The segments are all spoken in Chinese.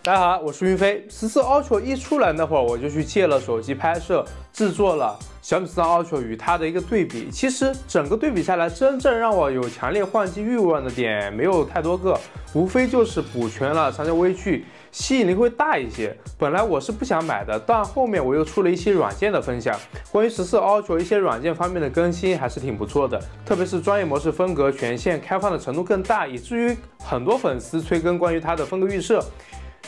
大家好，我是云飞。14 Ultra 一出来那会儿，我就去借了手机拍摄，制作了小米13 Ultra 与它的一个对比。其实整个对比下来，真正让我有强烈换机欲望的点没有太多个，无非就是补全了长焦微距，吸引力会大一些。本来我是不想买的，但后面我又出了一些软件的分享，关于14 Ultra 一些软件方面的更新还是挺不错的，特别是专业模式分隔权限开放的程度更大，以至于很多粉丝催更关于它的分隔预设。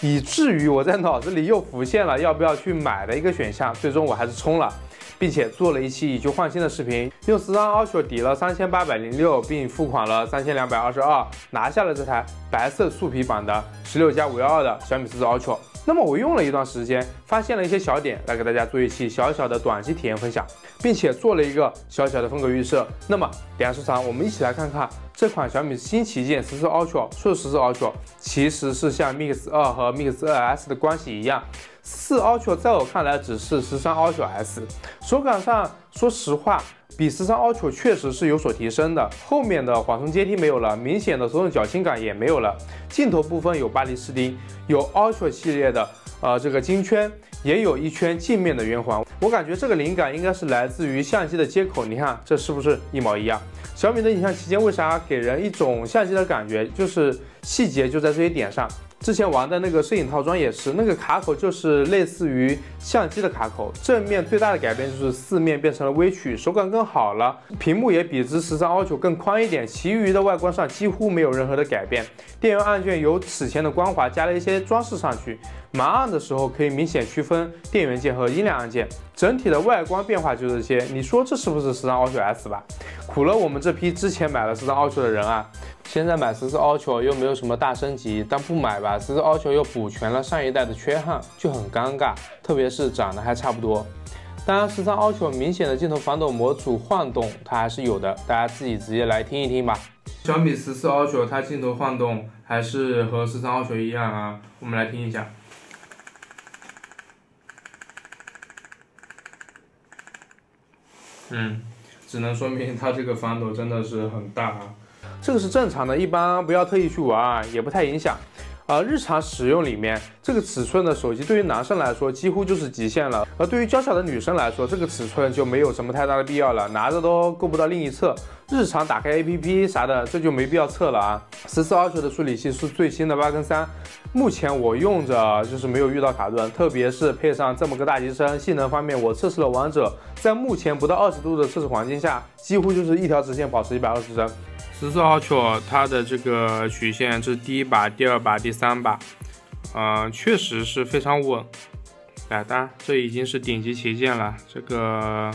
以至于我在脑子里又浮现了要不要去买的一个选项，最终我还是冲了，并且做了一期以旧换新的视频，用13 Ultra 抵了3806，并付款了3222，拿下了这台白色素皮版的16+512的小米14 Ultra。那么我用了一段时间，发现了一些小点，来给大家做一期小小的短期体验分享，并且做了一个小小的分隔预设。那么点时长，我们一起来看看这款小米新旗舰14 Ultra， 说14 Ultra 其实是像 Mix 2和 Mix 2S 的关系一样，14 Ultra 在我看来只是13 Ultra S， 手感上说实话比13 Ultra 确实是有所提升的，后面的缓冲阶梯没有了，明显的手动脚轻感也没有了，镜头部分有巴黎士丁，有 Ultra 系列的这个金圈，也有一圈镜面的圆环。我感觉这个灵感应该是来自于相机的接口，你看这是不是一模一样？小米的影像旗舰为啥给人一种相机的感觉？就是细节就在这些点上。之前玩的那个摄影套装也是，那个卡口就是类似于相机的卡口，正面最大的改变就是四面变成了微曲，手感更好了，屏幕也比之13 Ultra 更宽一点，其余的外观上几乎没有任何的改变。电源按键有此前的光滑，加了一些装饰上去，蛮按的时候可以明显区分电源键和音量按键，整体的外观变化就这些。你说这是不是13 Ultra S 吧？苦了我们这批之前买了13 Ultra 的人啊！现在买14 Ultra 又没有什么大升级，但不买吧，14 Ultra 又补全了上一代的缺憾，就很尴尬，特别是长得还差不多。当然，13 Ultra 明显的镜头防抖模组晃动它还是有的，大家自己直接来听一听吧。小米14 Ultra 它镜头晃动还是和13 Ultra 一样啊，我们来听一下。只能说明它这个防抖真的是很大啊。这个是正常的，一般不要特意去玩，也不太影响。日常使用里面，这个尺寸的手机对于男生来说几乎就是极限了，而对于娇小的女生来说，这个尺寸就没有什么太大的必要了，拿着都够不到另一侧。日常打开 APP 啥的，这就没必要测了啊。14 Ultra 的处理器是最新的8跟3，目前我用着就是没有遇到卡顿，特别是配上这么个大机身，性能方面我测试了王者，在目前不到20度的测试环境下，几乎就是一条直线保持120帧。14 Ultra 它的这个曲线，这是第一把、第二把、第三把，确实是非常稳。当然这已经是顶级旗舰了，这个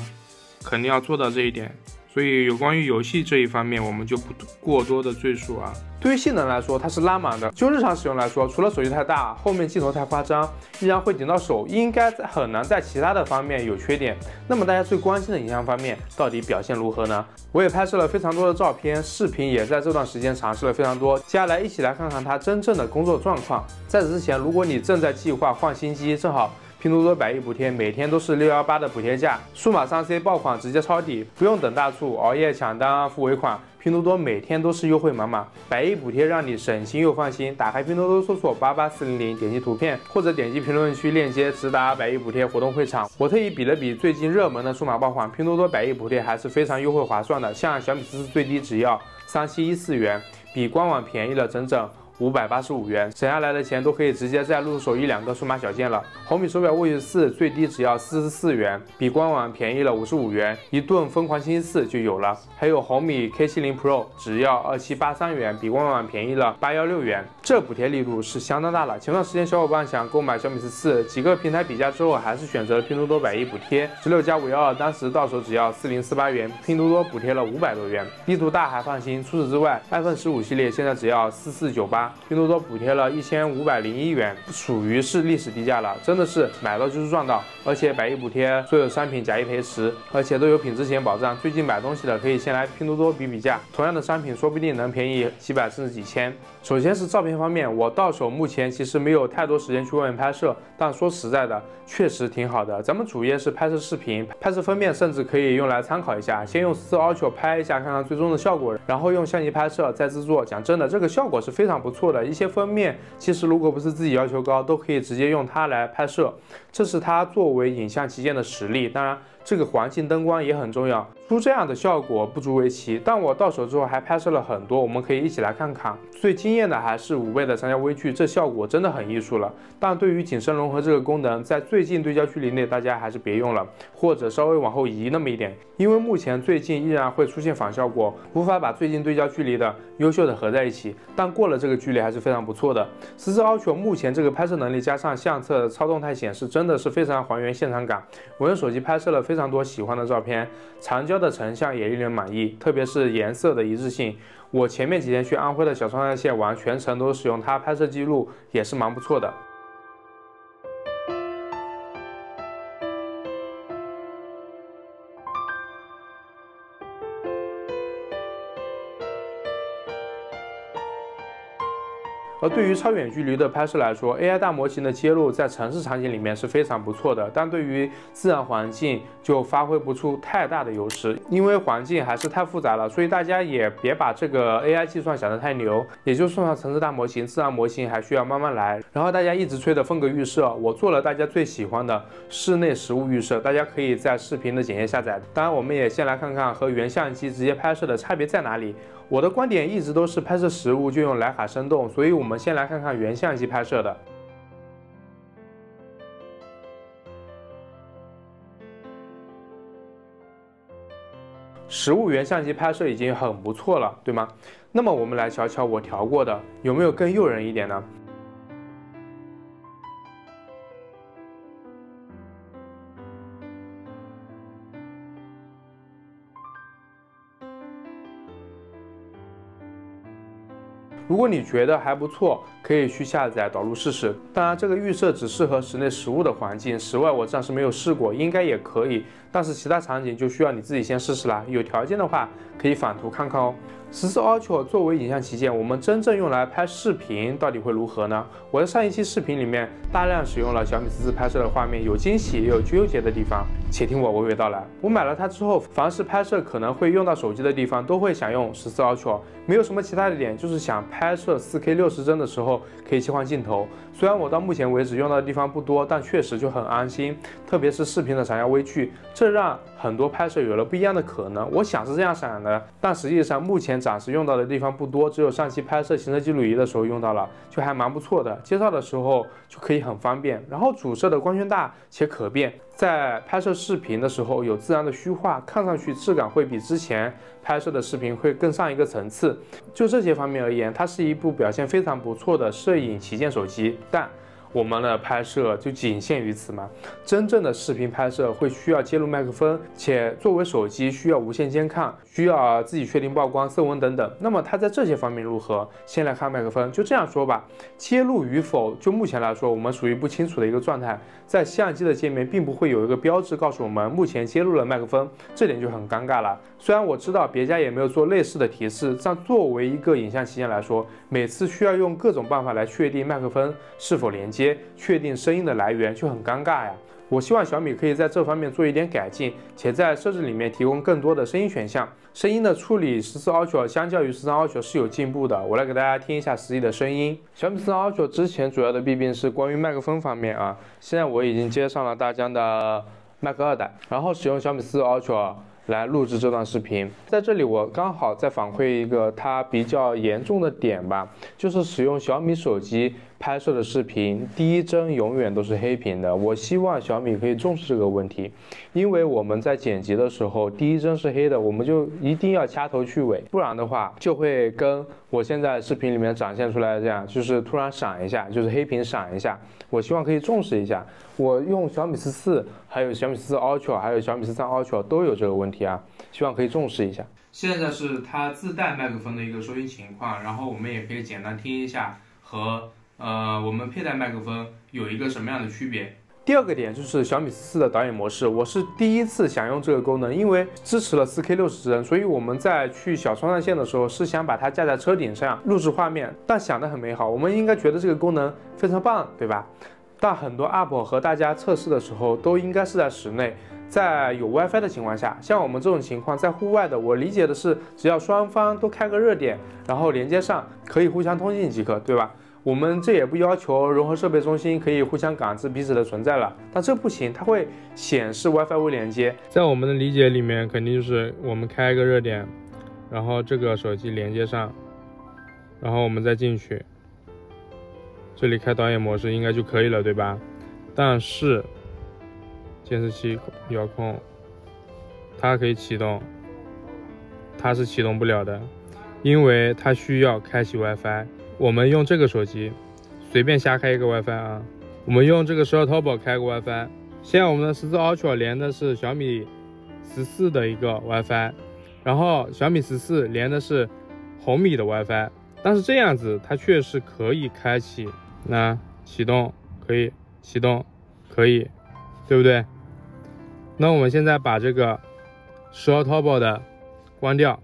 肯定要做到这一点。所以有关于游戏这一方面，我们就不过多的赘述啊。对于性能来说，它是拉满的。就日常使用来说，除了手机太大，后面镜头太夸张，依然会顶到手，应该很难在其他的方面有缺点。那么大家最关心的影像方面，到底表现如何呢？我也拍摄了非常多的照片，视频也在这段时间尝试了非常多。接下来一起来看看它真正的工作状况。在此之前，如果你正在计划换新机，正好拼多多100亿补贴，每天都是618的补贴价，数码3C 爆款直接抄底，不用等大促，熬夜抢单付尾款，拼多多每天都是优惠满满，100亿补贴让你省心又放心。打开拼多多搜索88400，点击图片或者点击评论区链接，直达100亿补贴活动会场。我特意比了比最近热门的数码爆款，拼多多100亿补贴还是非常优惠划算的，像小米14最低只要3714元，比官网便宜了整整585元，省下来的钱都可以直接再入手1-2个数码小件了。红米手表 Watch 4最低只要44元，比官网便宜了55元，一顿疯狂星期4就有了。还有红米 K70 Pro 只要2783元，比官网便宜了816元，这补贴力度是相当大了。前段时间小伙伴想购买小米14，几个平台比价之后，还是选择了拼多多100亿补贴，16+512当时到手只要4048元，拼多多补贴了500多元，力度大还放心。除此之外 ，iPhone 15系列现在只要4498。拼多多补贴了1501元，属于是历史低价了，真的是买到就是赚到。而且100亿补贴，所有商品假一赔10，而且都有品质险保障。最近买东西的可以先来拼多多比比价，同样的商品说不定能便宜几百甚至几千。首先是照片方面，我到手目前其实没有太多时间去外面拍摄，但说实在的，确实挺好的。咱们主页是拍摄视频，拍摄封面甚至可以用来参考一下。先用14 Ultra 拍一下，看看最终的效果，然后用相机拍摄再制作。讲真的，这个效果是非常不错。错的。一些封面其实如果不是自己要求高，都可以直接用它来拍摄，这是它作为影像旗舰的实力。当然，这个环境灯光也很重要，出这样的效果不足为奇。但我到手之后还拍摄了很多，我们可以一起来看看。最惊艳的还是5倍的长焦微距，这效果真的很艺术了。但对于景深融合这个功能，在最近对焦距离内，大家还是别用了，或者稍微往后移那么一点，因为目前最近依然会出现反效果，无法把最近对焦距离的优秀的合在一起。但过了这个距离还是非常不错的。14 Ultra 目前这个拍摄能力加上相册超动态显示，真的是非常还原现场感。我用手机拍摄了非常多喜欢的照片，长焦的成像也令人满意，特别是颜色的一致性。我前面几天去安徽的小双山县玩，全程都使用它拍摄记录，也是蛮不错的。而对于超远距离的拍摄来说 ，AI 大模型的接入在城市场景里面是非常不错的，但对于自然环境就发挥不出太大的优势，因为环境还是太复杂了，所以大家也别把这个 AI 计算想得太牛，也就送上城市大模型，自然模型还需要慢慢来。然后大家一直吹的风格预设，我做了大家最喜欢的室内实物预设，大家可以在视频的简介下载。当然，我们也先来看看和原相机直接拍摄的差别在哪里。我的观点一直都是拍摄实物就用徕卡生动，所以我们先来看看原相机拍摄的。实物原相机拍摄已经很不错了，对吗？那么我们来瞧瞧我调过的有没有更诱人一点呢？如果你觉得还不错，可以去下载导入试试。当然，这个预设只适合室内实物的环境，室外我暂时没有试过，应该也可以。但是其他场景就需要你自己先试试啦。有条件的话，可以反图看看哦。14 Ultra 作为影像旗舰，我们真正用来拍视频到底会如何呢？我在上一期视频里面大量使用了小米14拍摄的画面，有惊喜也有纠结的地方。且听我娓娓道来。我买了它之后，凡是拍摄可能会用到手机的地方，都会想用14 Ultra，没有什么其他的点，就是想拍摄4K 60帧的时候可以切换镜头。虽然我到目前为止用到的地方不多，但确实就很安心，特别是视频的长焦微距，这让很多拍摄有了不一样的可能。我想是这样想的，但实际上目前暂时用到的地方不多，只有上期拍摄行车记录仪的时候用到了，就还蛮不错的。介绍的时候就可以很方便，然后主摄的光圈大且可变，在拍摄视频的时候有自然的虚化，看上去质感会比之前拍摄的视频会更上一个层次。就这些方面而言，它是一部表现非常不错的摄影旗舰手机，但我们的拍摄就仅限于此吗？真正的视频拍摄会需要接入麦克风，且作为手机需要无线监看，需要自己确定曝光、色温等等。那么它在这些方面如何？先来看麦克风，就这样说吧，接入与否，就目前来说，我们属于不清楚的一个状态。在相机的界面并不会有一个标志告诉我们目前接入了麦克风，这点就很尴尬了。虽然我知道别家也没有做类似的提示，但作为一个影像旗舰来说，每次需要用各种办法来确定麦克风是否连接，确定声音的来源，就很尴尬呀。我希望小米可以在这方面做一点改进，且在设置里面提供更多的声音选项。声音的处理14 Ultra 相较于13 Ultra 是有进步的，我来给大家听一下实际的声音。小米14 Ultra 之前主要的弊病是关于麦克风方面啊，现在我已经接上了大疆的麦克2代，然后使用小米14 Ultra来录制这段视频。在这里我刚好再反馈一个它比较严重的点吧，就是使用小米手机拍摄的视频，第一帧永远都是黑屏的。我希望小米可以重视这个问题，因为我们在剪辑的时候，第一帧是黑的，我们就一定要掐头去尾，不然的话就会跟我现在视频里面展现出来的这样，就是突然闪一下，就是黑屏闪一下。我希望可以重视一下。我用小米14，还有小米14 Ultra， 还有小米13 Ultra 都有这个问题啊，希望可以重视一下。现在是它自带麦克风的一个收音情况，然后我们也可以简单听一下和我们佩戴麦克风有一个什么样的区别。第二个点就是小米14的导演模式，我是第一次想用这个功能，因为支持了 4K 60帧，所以我们在去小双上线的时候是想把它架在车顶上录制画面，但想得很美好，我们应该觉得这个功能非常棒，对吧？但很多 UP 和大家测试的时候都应该是在室内，在有 WiFi 的情况下，像我们这种情况，在户外的，我理解的是，只要双方都开个热点，然后连接上，可以互相通信即可，对吧？我们这也不要求融合设备中心可以互相感知彼此的存在了，但这不行，它会显示 WiFi 未连接。在我们的理解里面，肯定就是我们开一个热点，然后这个手机连接上，然后我们再进去，这里开导演模式应该就可以了，对吧？但是监视器遥控它可以启动，它是启动不了的，因为它需要开启 WiFi。我们用这个手机随便瞎开一个 WiFi 啊，我们用这个12 Turbo 开个 WiFi。现在我们的14 Ultra 连的是小米14的一个 WiFi， 然后小米14连的是红米的 WiFi， 但是这样子它确实可以开启，那启动可以，启动可以，对不对？那我们现在把这个12 Turbo 的关掉，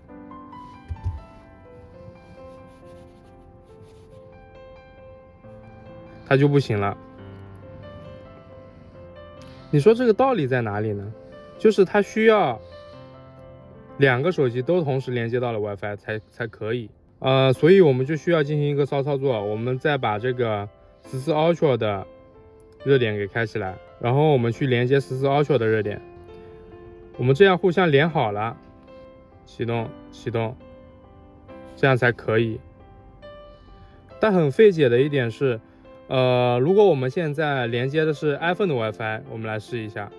它就不行了。你说这个道理在哪里呢？就是它需要2个手机都同时连接到了 WiFi 才可以。所以我们就需要进行一个骚操作，我们再把这个14 Ultra 的热点给开起来，然后我们去连接14 Ultra 的热点，我们这样互相连好了，启动，这样才可以。但很费解的一点是，如果我们现在连接的是 iPhone 的 WiFi， 我们来试一下。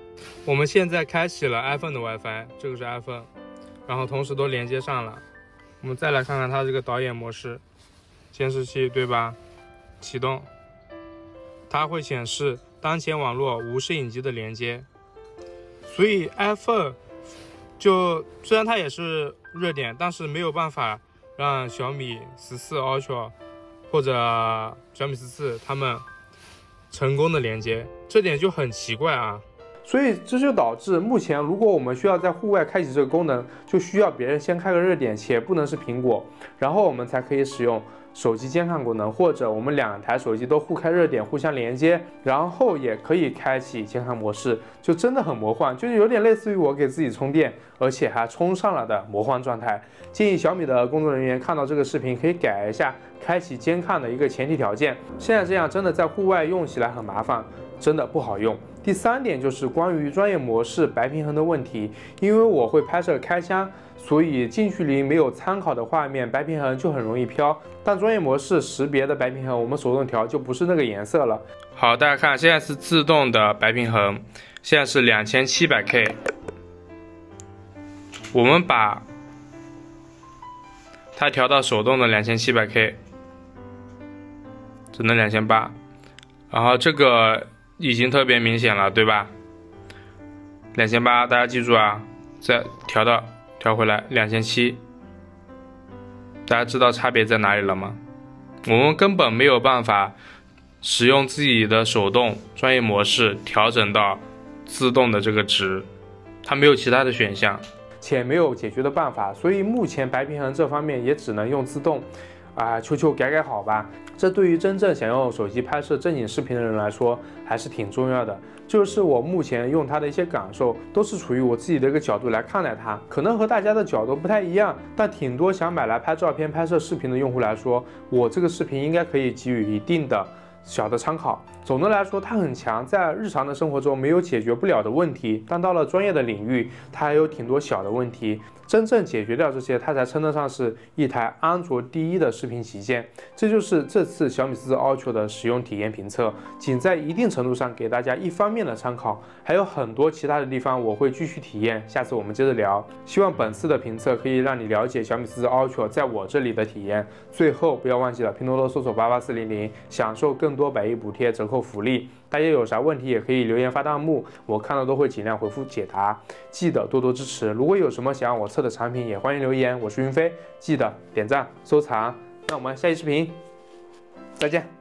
我们现在开启了 iPhone 的 WiFi， 这个是 iPhone， 然后同时都连接上了。我们再来看看它这个导演模式，监视器对吧？启动，它会显示当前网络无摄影机的连接。所以 iPhone 就虽然它也是热点，但是没有办法让小米14 Ultra 或者小米14他们成功的连接，这点就很奇怪啊。所以这就导致目前如果我们需要在户外开启这个功能，就需要别人先开个热点，且不能是苹果，然后我们才可以使用手机监看功能，或者我们2台手机都互开热点，互相连接，然后也可以开启监看模式，就真的很魔幻，就是有点类似于我给自己充电，而且还充上了的魔幻状态。建议小米的工作人员看到这个视频可以改一下开启监看的一个前提条件，现在这样真的在户外用起来很麻烦，真的不好用。第3点就是关于专业模式白平衡的问题，因为我会拍摄开箱，所以近距离没有参考的画面，白平衡就很容易飘。但专业模式识别的白平衡，我们手动调就不是那个颜色了。好，大家看，现在是自动的白平衡，现在是2700K。我们把它调到手动的2700K， 只能2800，然后这个已经特别明显了，对吧？2800，大家记住啊，再调回来2700，大家知道差别在哪里了吗？我们根本没有办法使用自己的手动专业模式调整到自动的这个值，它没有其他的选项，且没有解决的办法，所以目前白平衡这方面也只能用自动。求改好吧，这对于真正想用手机拍摄正经视频的人来说还是挺重要的。就是我目前用它的一些感受，都是处于我自己的一个角度来看待它，可能和大家的角度不太一样，但挺多想买来拍照片、拍摄视频的用户来说，我这个视频应该可以给予一定的小的参考。总的来说，它很强，在日常的生活中没有解决不了的问题，但到了专业的领域，它还有挺多小的问题。真正解决掉这些，它才称得上是一台安卓第一的视频旗舰。这就是这次小米14 Ultra 的使用体验评测，仅在一定程度上给大家一方面的参考，还有很多其他的地方我会继续体验，下次我们接着聊。希望本次的评测可以让你了解小米14 Ultra 在我这里的体验。最后不要忘记了拼多多搜索88400，享受更多100亿补贴折扣福利。大家有啥问题也可以留言发弹幕，我看到都会尽量回复解答。记得多多支持，如果有什么想让我测的产品，也欢迎留言。我是云飞，记得点赞收藏。那我们下期视频再见。